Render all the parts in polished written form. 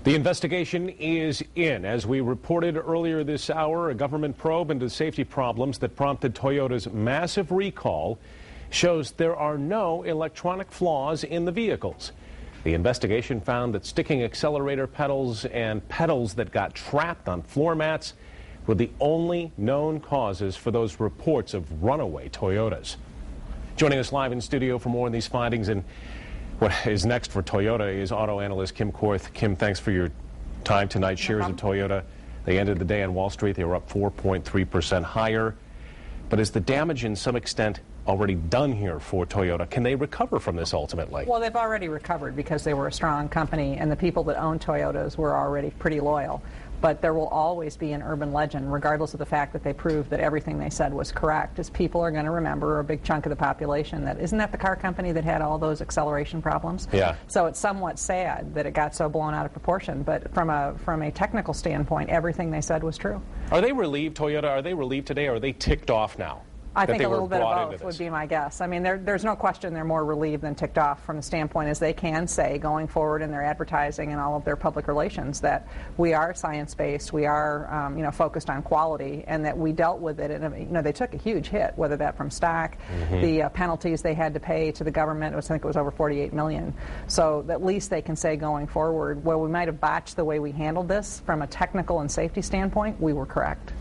The investigation is in. As we reported earlier this hour, a government probe into safety problems that prompted Toyota's massive recall shows there are no electronic flaws in the vehicles. The investigation found that sticking accelerator pedals and pedals that got trapped on floor mats were the only known causes for those reports of runaway Toyotas. Joining us live in studio for more on these findings and what is next for Toyota is auto analyst Kim Korth. Kim, thanks for your time tonight. Shares of Toyota, they ended the day on Wall Street. They were up 4.3% higher. But is the damage in some extent already done here for Toyota? Can they recover from this ultimately? Well, they've already recovered because they were a strong company and the people that own Toyotas were already pretty loyal. But there will always be an urban legend, regardless of the fact that they proved that everything they said was correct, as people are going to remember, a big chunk of the population, that isn't that the car company that had all those acceleration problems? Yeah. So it's somewhat sad that it got so blown out of proportion. But from a technical standpoint, everything they said was true. Are they relieved, Toyota? Are they relieved today, or are they ticked off now? I think a little bit of both would be my guess. I mean, there's no question they're more relieved than ticked off from the standpoint as they can say going forward in their advertising and all of their public relations that we are science-based, we are focused on quality, and that we dealt with it. And they took a huge hit, whether that from stock, the penalties they had to pay to the government. I think it was over $48 million. So at least they can say going forward, where we might have botched the way we handled this from a technical and safety standpoint, we were correct.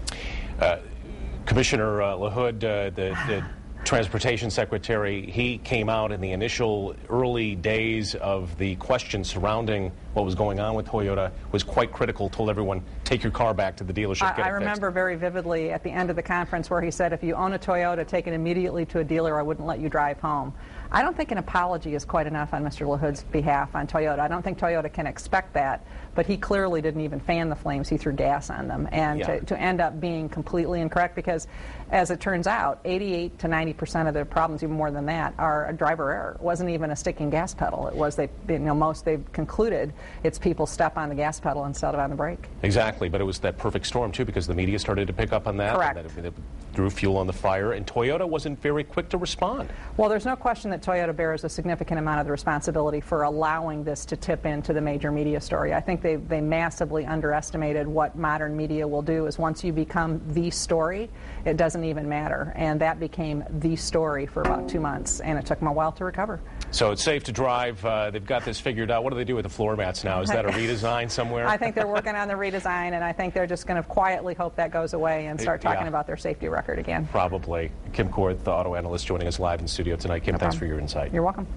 Commissioner LaHood, the Transportation Secretary, he came out in the initial early days of the questions surrounding what was going on with Toyota, was quite critical, told everyone, take your car back to the dealership, get it I remember very vividly at the end of the conference where he said, if you own a Toyota, take it immediately to a dealer, I wouldn't let you drive home. I don't think an apology is quite enough on Mr. LaHood's behalf on Toyota. I don't think Toyota can expect that, but he clearly didn't even fan the flames. He threw gas on them. And to end up being completely incorrect, because as it turns out, 88 to 90% of the problems, even more than that, are a driver error. It wasn't even a sticking gas pedal. It was, they've concluded it's people step on the gas pedal instead of on the brake. Exactly, but it was that perfect storm, too, because the media started to pick up on that. Correct. And that it threw fuel on the fire, and Toyota wasn't very quick to respond. Well, there's no question that Toyota bears a significant amount of the responsibility for allowing this to tip into the major media story. I think they massively underestimated what modern media will do is once you become the story, it doesn't even matter. And that became the story for about 2 months, and it took them a while to recover. So it's safe to drive. They've got this figured out. What do they do with the floor mats now? Is that a redesign somewhere? I think they're working on the redesign, and I think they're just going to quietly hope that goes away and start talking about their safety record again. Probably. Kim Korth, the auto analyst, joining us live in studio tonight. Kim, thanks for your insight. You're welcome.